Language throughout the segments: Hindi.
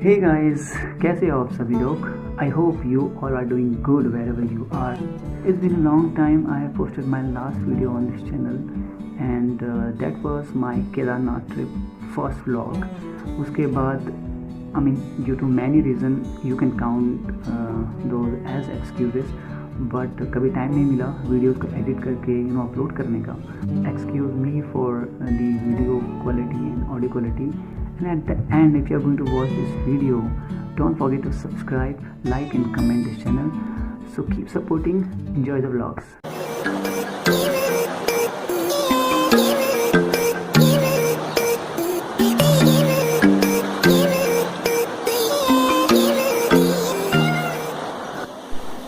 हे गाइस, कैसे हो आप सभी लोग? I hope you all are doing good wherever you are. It's been a long time I have posted my last video on this channel and that was my Kedarnath trip first vlog. उसके बाद I mean, due to many reasons, you can count those as excuses, but कभी टाइम नहीं मिला वीडियोस को एडिट करके अपलोड करने का. Excuse me for the video quality and audio quality. And at the end, if you are going to watch this video, don't forget to subscribe, like and comment this channel. So keep supporting, enjoy the vlogs.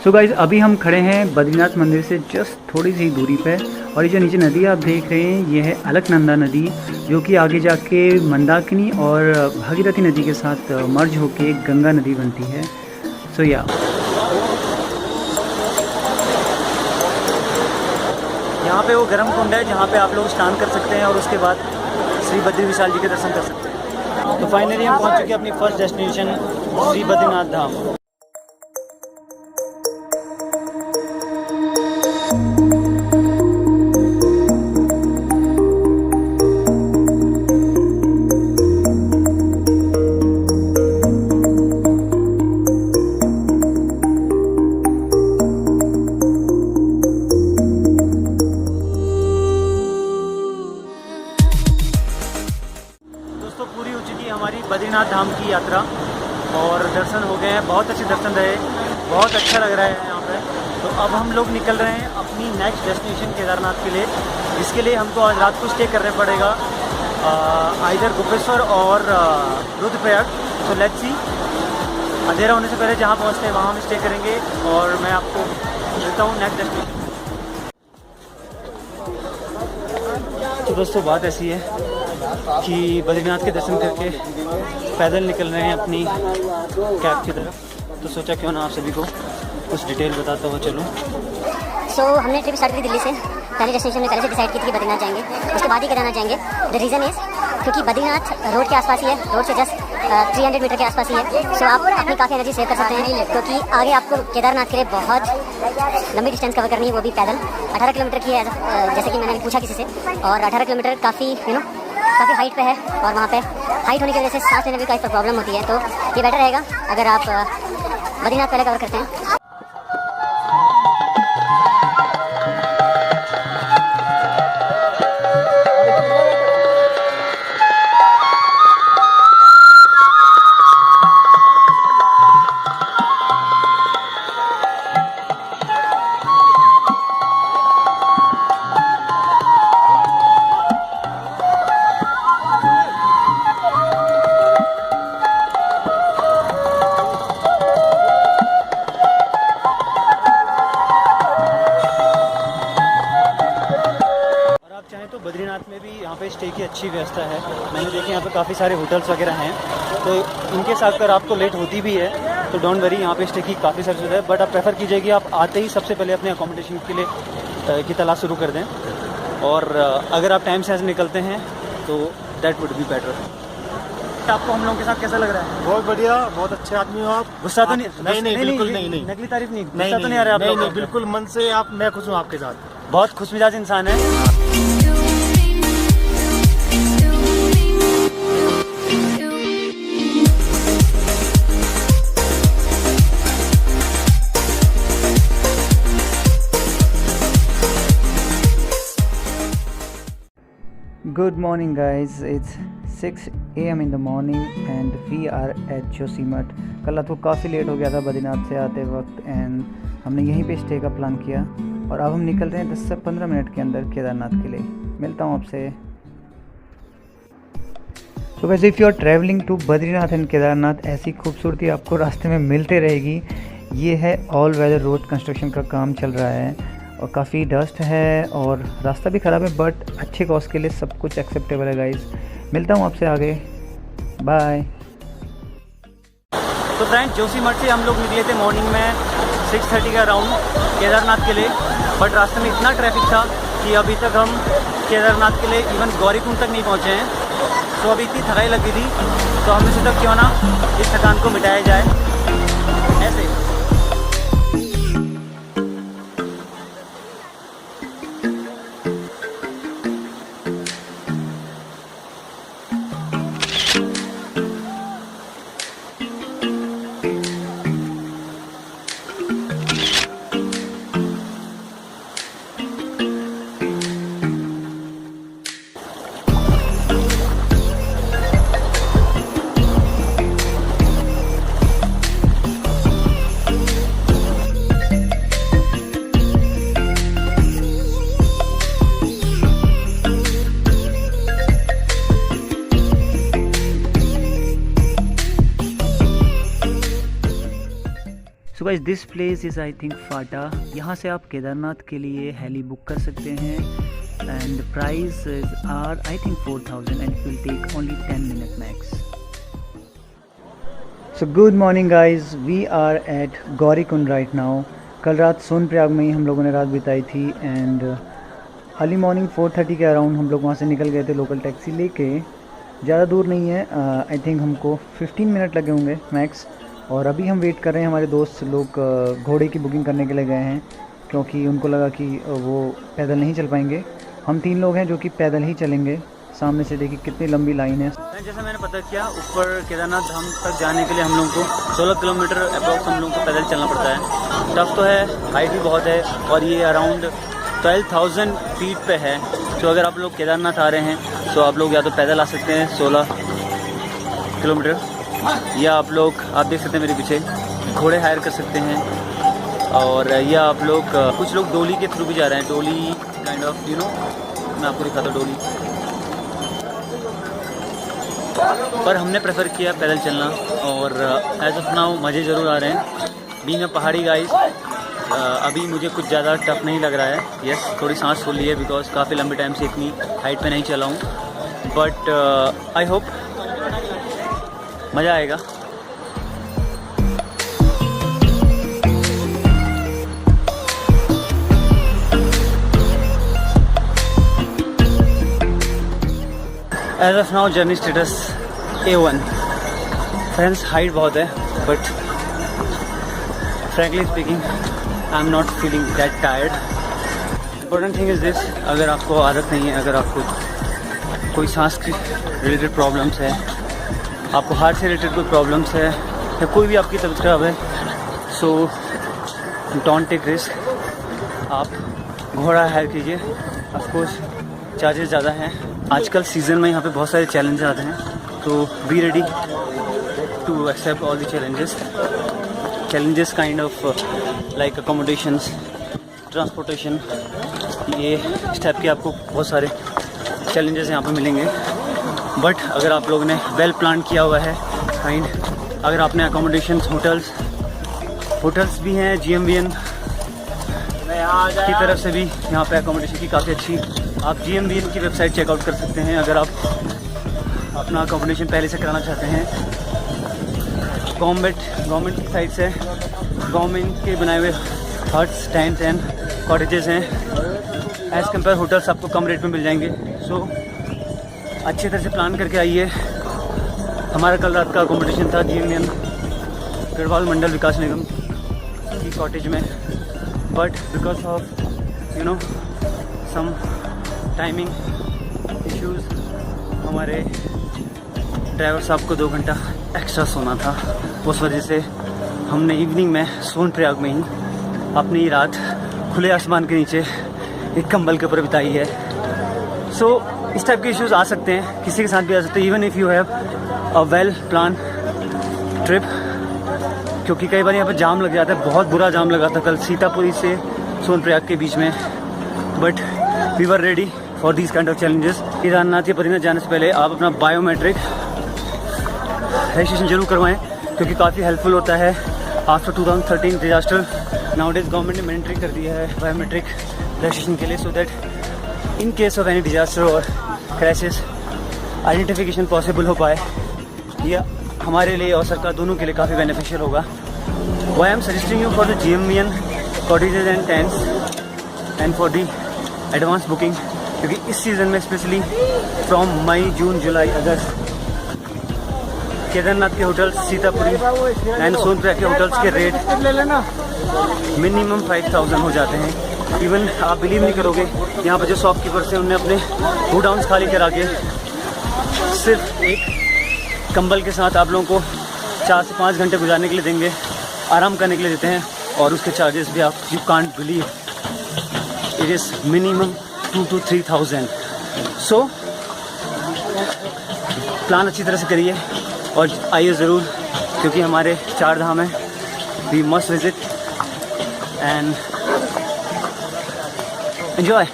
So guys, अभी हम खड़े हैं बद्रीनाथ मंदिर से जस्ट थोड़ी सी दूरी पे, और ये जो नीचे नदी आप देख रहे हैं ये है अलकनंदा नदी, जो कि आगे जाके मंदाकिनी और भागीरथी नदी के साथ मर्ज होके गंगा नदी बनती है. सो या यहाँ पे वो गर्म कुंड है जहाँ पे आप लोग स्नान कर सकते हैं और उसके बाद श्री बद्री विशाल जी के दर्शन कर सकते हैं. तो फाइनली हम पहुँच चुके हैं अपनी फर्स्ट डेस्टिनेशन श्री बद्रीनाथ धाम. पूरी हो चुकी है हमारी बद्रीनाथ धाम की यात्रा और दर्शन हो गए हैं. बहुत अच्छे दर्शन रहे, बहुत अच्छा लग रहा है यहाँ पे. तो अब हम लोग निकल रहे हैं अपनी नेक्स्ट डेस्टिनेशन केदारनाथ के लिए, जिसके लिए हमको आज रात को स्टे करना पड़ेगा आइदर गोपेश्वर और रुद्रप्रयाग. तो लेट्स सी, अंधेरा होने से पहले जहाँ पहुँचते हैं वहाँ हम स्टे करेंगे और मैं आपको मिलता हूँ नेक्स्ट डेस्टिनेशन. तो दोस्तों बात ऐसी है कि बद्रीनाथ के दर्शन करके पैदल निकल रहे हैं अपनी कैब की तरफ. तो सोचा क्यों ना आप सभी को कुछ डिटेल बताता हुआ चलूँ. हमने ट्रिप स्टार्ट की दिल्ली से. पहले डेस्टिनेशन में पहले से डिसाइड की थी कि बद्रीनाथ जाएंगे, उसके बाद ही केदारनाथ जाएंगे. द रीज़न इज़ क्योंकि बद्रीनाथ रोड के आसपास ही है, रोड से जस्ट 300 मीटर के आसपास ही है. सो आप अपनी काफ़ी एनर्जी सेव कर सकते हैं, क्योंकि आगे आपको केदारनाथ के लिए बहुत लंबी डिस्टेंस कवर करनी है, वो भी पैदल. 18 किलोमीटर की है, जैसे कि मैंने पूछा किसी से, और 18 किलोमीटर काफ़ी काफ़ी हाइट पे है, और वहाँ पे हाइट होने की वजह से सांस लेने में भी काफ़ी प्रॉब्लम होती है. तो ये बेटर रहेगा अगर आप बद्रीनाथ पहले कवर करते हैं. बद्रीनाथ में भी यहाँ पे स्टे की अच्छी व्यवस्था है. मैंने देखी यहाँ पे काफ़ी सारे होटल्स वगैरह हैं, तो इनके साथ अगर आपको लेट होती भी है तो डोंट वरी, यहाँ पे स्टे की काफ़ी सारी सुविधा है. बट आप प्रेफर कीजिए कि आप आते ही सबसे पहले अपने अकोमोडेशन के लिए की तलाश शुरू कर दें, और अगर आप टाइम से ऐसे निकलते हैं तो दैट वुड बी बेटर. आपको हम लोगों के साथ कैसा लग रहा है? बहुत बढ़िया, बहुत अच्छे आदमी हो आप. गुस्सा तो नहीं, बिल्कुल नहीं. नकली तारीफ नहीं, गुस्सा तो नहीं आ रहा है आप? नहीं, बिल्कुल मन से आप, मैं खुश हूँ आपके साथ. बहुत खुशमिजाज इंसान है. Good morning guys, it's 6 AM in the morning and we are at Joshimath. कल रात को काफ़ी लेट हो गया था बद्रीनाथ से आते वक्त, एंड हमने यहीं पे स्टे का प्लान किया, और अब हम निकल रहे हैं 10 से 15 मिनट के अंदर केदारनाथ के लिए. मिलता हूँ आपसे. सो वैसे if you are travelling to Badrinath and Kedarnath, ऐसी खूबसूरती आपको रास्ते में मिलते रहेगी. ये है ऑल वेदर रोड, कंस्ट्रक्शन का काम चल रहा है और काफ़ी डस्ट है और रास्ता भी ख़राब है, बट अच्छे कॉस्ट के लिए सब कुछ एक्सेप्टेबल है गाइस. मिलता हूँ आपसे आगे. बाय. तो फ्रेंड्स, जोशीमठ से हम लोग निकले थे मॉर्निंग में 6:30 का राउंड केदारनाथ के लिए, बट रास्ते में इतना ट्रैफिक था कि अभी तक हम केदारनाथ के लिए इवन गौरीकुंड तक नहीं पहुँचे हैं. तो अभी इतनी थकाई लगी थी तो हमने सोचा क्यों ना इस थकान को मिटाया जाए ऐसे। So guys this place is I think Phata. यहाँ से आप केदारनाथ के लिए हेली बुक कर सकते हैं and price are I think 4000 and it will take only 10 minute max. So good morning guys, we are at Gaurikund right now. कल रात सोनप्रयाग में ही हम लोगों ने रात बिताई थी एंड अर्ली मॉर्निंग 4:30 के अराउंड हम लोग वहाँ से निकल गए थे लोकल टैक्सी लेके। ज़्यादा दूर नहीं है, आई थिंक हमको 15 मिनट लगे होंगे मैक्स। और अभी हम वेट कर रहे हैं, हमारे दोस्त लोग घोड़े की बुकिंग करने के लिए गए हैं क्योंकि उनको लगा कि वो पैदल नहीं चल पाएंगे। हम 3 लोग हैं जो कि पैदल ही चलेंगे। सामने से देखिए कितनी लंबी लाइन है। जैसा मैंने पता किया ऊपर केदारनाथ धाम तक जाने के लिए हम लोगों को 16 किलोमीटर अप्रॉक्स हम लोगों को पैदल चलना पड़ता है। टफ तो है, हाइट भी बहुत है और ये अराउंड 12,000 फीट पे है। तो अगर आप लोग केदारनाथ आ रहे हैं तो आप लोग या तो पैदल आ सकते हैं 16 किलोमीटर, या आप देख सकते हैं मेरे पीछे घोड़े हायर कर सकते हैं, और या आप लोग कुछ लोग डोली के थ्रू भी जा रहे हैं। डोली काइंड ऑफ मैं आपको दिखाता हूँ डोली, पर हमने प्रेफर किया पैदल चलना। और एज ऑफ नाउ मज़े ज़रूर आ रहे हैं। बीइंग अ पहाड़ी गाइस, अभी मुझे कुछ ज़्यादा टफ नहीं लग रहा है। यस, थोड़ी सांस फूल ली है बिकॉज काफ़ी लंबे टाइम से इतनी हाइट पे नहीं चला हूँ, बट आई होप मज़ा आएगा। As of now journey status A1। Friends, height बहुत है but frankly speaking I am not feeling that tired. Important thing is this, अगर आपको आदत नहीं है, अगर आपको कोई सांस की रिलेटेड प्रॉब्लम्स है, आपको हार्ट से रिलेटेड कोई प्रॉब्लम्स है, या कोई भी आपकी तबीयत खराब है, सो डोंट टेक रिस्क। आप घोड़ा हायर कीजिए। ऑफकोर्स चार्जेस ज़्यादा हैं। आजकल सीज़न में यहाँ पे बहुत सारे चैलेंजेस आते हैं, तो be ready to accept all the challenges kind of like accommodations, transportation, ये इस टाइप के आपको बहुत सारे चैलेंजेस यहाँ पे मिलेंगे। बट अगर आप लोगों ने वेल प्लान किया हुआ है काइंड, अगर आपने अकोमोडेशंस, होटल्स भी हैं, GMVN की तरफ से भी यहाँ पे अकोमोडेशन की काफ़ी अच्छी, आप GMVN की वेबसाइट चेकआउट कर सकते हैं अगर आप अपना अकोमोडेशन पहले से कराना चाहते हैं। गवर्नमेंट की साइड से गवर्नमेंट के बनाए हुए हट्स, टेंट्स एंड कॉटेजेस हैं। एज़ कम्पेयर होटल्स आपको कम रेट में मिल जाएंगे। सो अच्छी तरह से प्लान करके आइए। हमारा कल रात का अकोमोडेशन था GMVN गढ़वाल मंडल विकास निगम की कॉटेज में, but because of some timing issues हमारे ड्राइवर साहब को 2 घंटा एक्स्ट्रा सोना था। उस वजह से हमने इवनिंग में सोनप्रयाग में ही अपनी रात खुले आसमान के नीचे एक कंबल के ऊपर बिताई है। सो इस टाइप के इश्यूज़ आ सकते हैं, किसी के साथ भी आ सकते हैं, even if you have a well plan trip, क्योंकि कई बार यहाँ पर जाम लग जाता है। बहुत बुरा जाम लगा था कल सीतापुरी से सोनप्रयाग के बीच में, but we were ready for these kind of challenges. Kedarnath या बद्रीनाथ जाने से पहले आप अपना बायोमेट्रिक रजिस्ट्रेशन जरूर करवाएं, क्योंकि काफ़ी हेल्पफुल होता है। आफ्टर 2013 डिजास्टर नाउडेज गवर्नमेंट ने मैंडेटरी कर दिया है बायोमेट्रिक रजिस्ट्रेशन के लिए, so that in case of any disaster और क्राइसिस आइडेंटिफिकेशन पॉसिबल हो पाए। यह हमारे लिए और सरकार दोनों के लिए काफ़ी बेनिफिशियल होगा। Why I am suggesting you for the GMVN cottages and tents and for the advance booking, क्योंकि इस सीज़न में specially from May, June, July, August Kedarnath के होटल्स, सीतापुरी एंड सोनप्रयाग के होटल्स के रेट मिनिमम 5000 हो जाते हैं। इवन आप बिलीव नहीं करोगे, यहाँ पर जो शॉपकीपर्स हैं उन्होंने अपने गोडाउन्स खाली करा के सिर्फ एक कंबल के साथ आप लोगों को 4 से 5 घंटे गुजारने के लिए देंगे, आराम करने के लिए देते हैं, और उसके चार्जेस भी आप you can't believe, it is minimum 2 to 3000। So plan अच्छी तरह से करिए और आइए ज़रूर, क्योंकि हमारे 4 धाम हैं, we must visit and enjoy.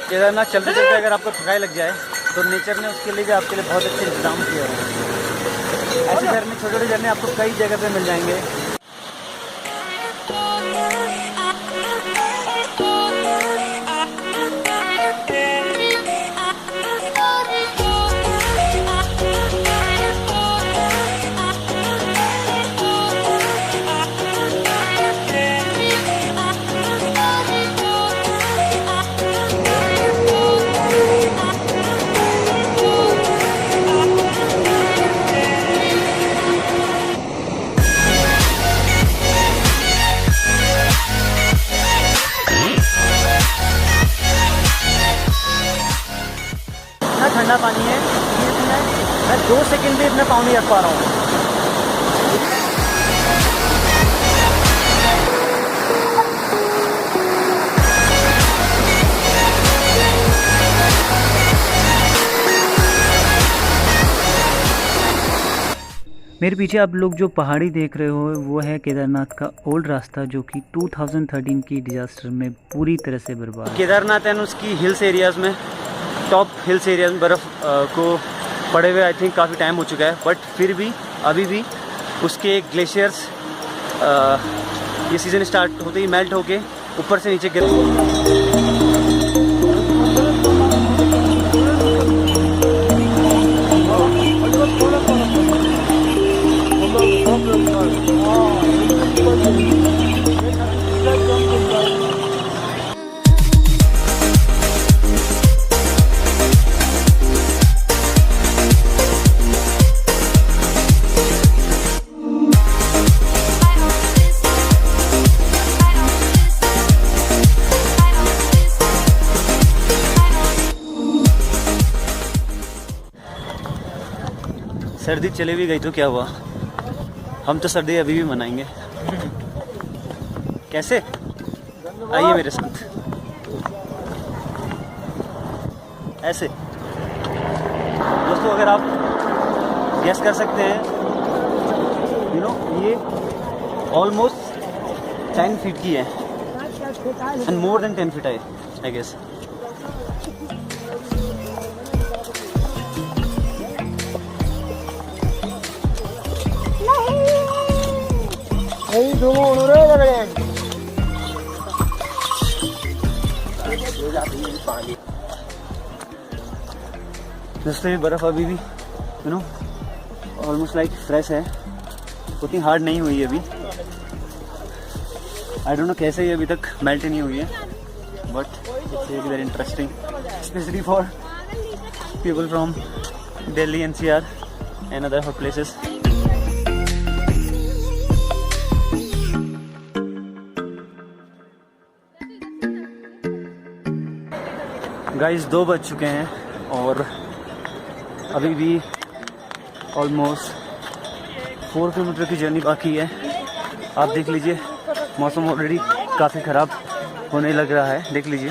Kedarnath चलते चलते अगर आपको थकाई लग जाए तो नेचर ने उसके लिए भी आपके लिए बहुत अच्छे इंतजाम किए हैं। ऐसे झरने, छोटे छोटे झरने आपको कई जगह पे मिल जाएंगे। ठंडा पानी है, मैं 2 सेकंड भी इतना पाँव नहीं रख पा रहा हूँ। मेरे पीछे आप लोग जो पहाड़ी देख रहे हो वो है केदारनाथ का ओल्ड रास्ता, जो कि 2013 की डिजास्टर में पूरी तरह से बर्बाद। केदारनाथ एंड उसकी हिल्स एरियाज़ में, टॉप हिल्स एरियाज में बर्फ़ को पड़े हुए आई थिंक काफ़ी टाइम हो चुका है, बट फिर भी अभी भी उसके ग्लेशियर्स ये सीज़न स्टार्ट होते ही मेल्ट होके ऊपर से नीचे गिर। सर्दी चली भी गई तो क्या हुआ, हम तो सर्दी अभी भी मनाएंगे। कैसे? आइए मेरे साथ। ऐसे दोस्तों, अगर आप गैस कर सकते हैं, यू नो ये ऑलमोस्ट 10 फीट की है and more than 10 feet I guess. रास्ते में बर्फ़ अभी भी you know almost like fresh है, उतनी हार्ड नहीं हुई है अभी। आई डोंट नो कैसे ये अभी तक मेल्ट नहीं हुई है, but it's very interesting specially for people from Delhi NCR and other hot places. Guys 2 बज चुके हैं और अभी भी ऑलमोस्ट 4 किलोमीटर की जर्नी बाकी है। आप देख लीजिए, मौसम ऑलरेडी काफ़ी ख़राब होने लग रहा है, देख लीजिए।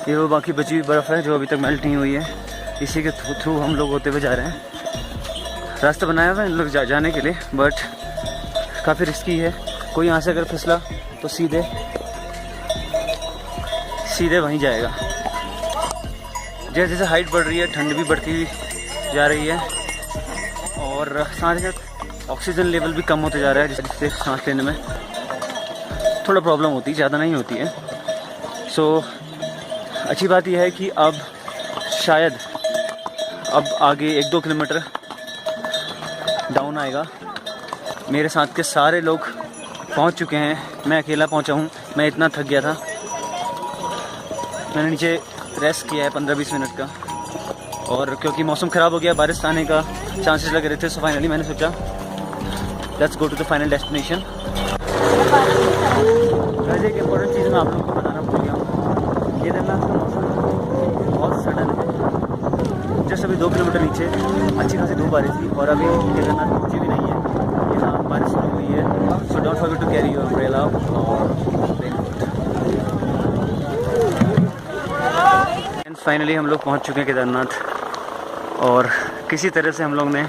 ये वो बाकी बची हुई बर्फ़ है जो अभी तक मेल्ट नहीं हुई है, इसी के थ्रू हम लोग होते हुए जा रहे हैं। रास्ता बनाया हुआ है इन लोग जाने के लिए, बट काफ़ी रिस्की है। कोई यहाँ से अगर फिसला तो सीधे वहीं जाएगा। जैसे जैसे हाइट बढ़ रही है, ठंड भी बढ़ती हुई जा रही है, और साथ ही साथ ऑक्सीजन लेवल भी कम होते जा रहा है, जिससे सांस लेने में थोड़ा प्रॉब्लम होती है, ज़्यादा नहीं होती है। सो अच्छी बात यह है कि अब शायद आगे 1-2 किलोमीटर डाउन आएगा। मेरे साथ के सारे लोग पहुंच चुके हैं, मैं अकेला पहुंचा हूं। मैं इतना थक गया था मैंने नीचे रेस्ट किया है 15-20 मिनट का, और क्योंकि मौसम ख़राब हो गया, बारिश आने का चांसेस लग रहे थे, सो फाइनली मैंने सोचा let's go to the final destination. वैसे एक इम्पोर्टेंट चीज़ मैं आप लोगों को बताना भूल गया हूँ, केदारनाथ का मौसम बहुत सडन है। जस्ट अभी 2 किलोमीटर नीचे अच्छी खासी धूप आ रही थी, और अभी केदारनाथ पहुँची भी नहीं है, यहाँ बारिश शुरू हुई है। So don't forget to carry your umbrella और एंड फाइनली हम लोग पहुँच चुके हैं केदारनाथ, और किसी तरह से हम लोग ने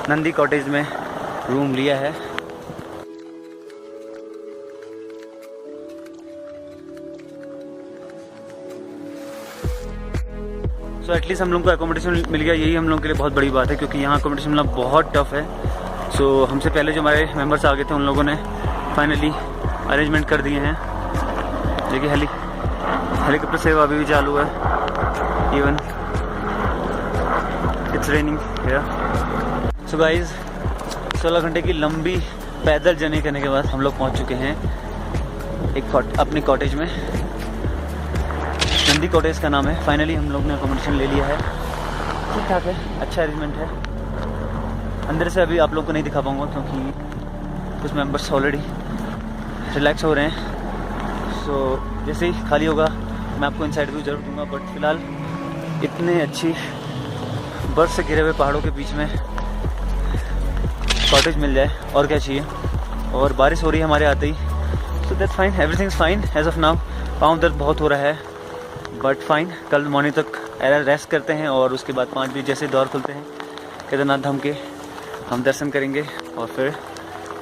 नंदी कॉटेज में रूम लिया है। सो एटलीस्ट हम लोग को एकोमोडेशन मिल गया, यही हम लोग के लिए बहुत बड़ी बात है, क्योंकि यहाँ एकोमोडेशन मिलना बहुत टफ है। सो हमसे पहले जो हमारे मेंबर्स आ गए थे उन लोगों ने फाइनली अरेंजमेंट कर दिए हैं। देखिए हेलीकॉप्टर सेवा अभी भी चालू है, even it's raining here. So guys 16 घंटे की लंबी पैदल जर्नी करने के बाद हम लोग पहुंच चुके हैं अपने कॉटेज में। नंदी कॉटेज का नाम है। फाइनली हम लोग ने अकोमोडेशन ले लिया है, ठीक ठाक है, अच्छा अरेंजमेंट है। अंदर से अभी आप लोग को नहीं दिखा पाऊँगा क्योंकि कुछ मेंबर्स ऑलरेडी रिलैक्स हो रहे हैं। सो जैसे ही खाली होगा मैं आपको इनसाइड व्यू जरूर दूंगा, बट फिलहाल इतने अच्छी बर्फ से घिरे हुए पहाड़ों के बीच में कॉटेज मिल जाए और क्या चाहिए। और बारिश हो रही है हमारे आते ही, so that's fine, everything's fine as of now. पाँव दर्द बहुत हो रहा है बट फाइन, कल मॉर्निंग तक रेस्ट करते हैं और उसके बाद 5 बजे जैसे दौर खुलते हैं केदारनाथ धाम के, हम दर्शन करेंगे और फिर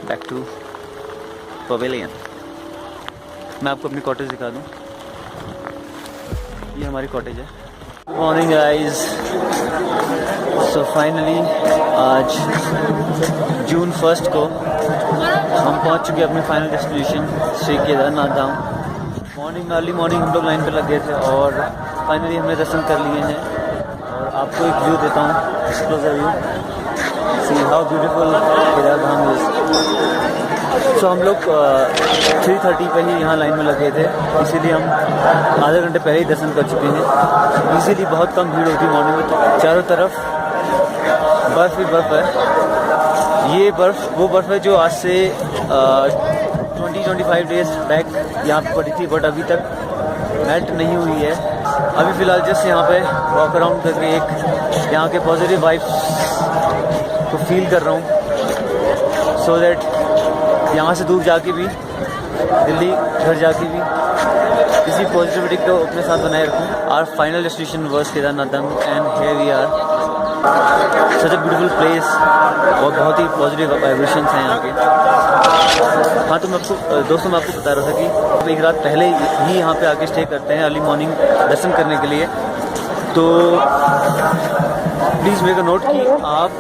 बैक टू पवेलियन। मैं आपको अपनी कॉटेज दिखा दूँ, ये हमारी कॉटेज है। Good morning guys. So finally आज जून 1 को हम पहुंच चुके हैं अपने फाइनल डेस्टिनेशन श्री केदारनाथ धाम। अर्ली मॉर्निंग हम लोग लाइन पर लग गए थे और फाइनली हमने दर्शन कर लिए हैं। और आपको एक व्यू देता हूँ, exclusive view, see how beautiful Kedar Dham is. सो हम लोग 3:30 पे ही यहाँ लाइन में लगे थे, इसीलिए हम आधे घंटे पहले ही दर्शन कर चुके हैं। इसीलिए बहुत कम भीड़ होती है मॉर्निंग में, तो चारों तरफ बर्फ़ ही बर्फ़ है। ये बर्फ़ वो बर्फ़ है जो आज से 20-25 डेज बैक यहाँ पे पड़ी थी, बट अभी तक मेल्ट नहीं हुई है। अभी फ़िलहाल जस्ट यहाँ पे वॉक अराउंड करके एक यहाँ के पॉजिटिव वाइब्स को फील कर रहा हूँ, सो दैट यहाँ से दूर जाके भी, दिल्ली घर जाके भी इसी पॉजिटिविटी को अपने साथ बनाए रखूँ। Our final destination was Kedarnath Dham and here we are, such a beautiful place, और बहुत ही पॉजिटिव वाइब्रेशंस हैं यहाँ के। हाँ, तो मैं आपको दोस्तों मैं आपको बता रहा था कि हम एक रात पहले ही यहाँ पे आके स्टे करते हैं अर्ली मॉर्निंग दर्शन करने के लिए। तो प्लीज़ मेक अ नोट कि आप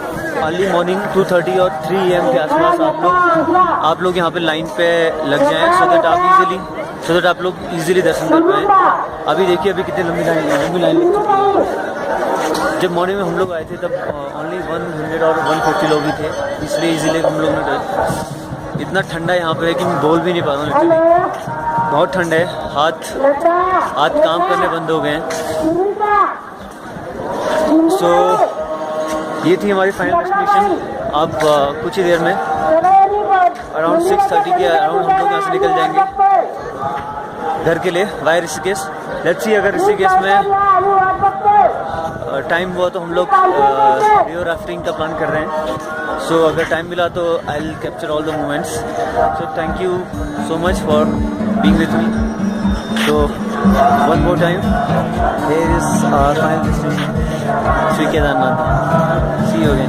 अर्ली मॉर्निंग 2:30 और 3 AM के आसपास आप लोग यहाँ पे लाइन पे लग जाएं, सो दैट आप लोग इजीली दर्शन कर पाएँ। अभी देखिए अभी कितनी लंबी लाइन लग चुकी है। जब मॉर्निंग में हम लोग आए थे तब ओनली 100 और 150 लोग ही थे, इसलिए इजीली हम लोग ने। इतना ठंडा यहाँ पे है कि मैं बोल भी नहीं पा रहा हूँ, लिटरली बहुत ठंड है, हाथ काम करने बंद हो गए हैं। सो ये थी हमारी फाइनल डेस्टिनेशन। अब कुछ ही देर में अराउंड 6:30 के अराउंड हम लोग यहाँ से निकल जाएंगे घर के लिए वाया ऋषिकेश। लेट्स सी, अगर ऋषिकेश में टाइम हुआ तो हम लोग रिवर राफ्टिंग का प्लान कर रहे हैं। सो अगर टाइम मिला तो I will capture all the moments. So thank you so much for being with me. So one more time, here is our final destination Shri Kedarnath. See you again.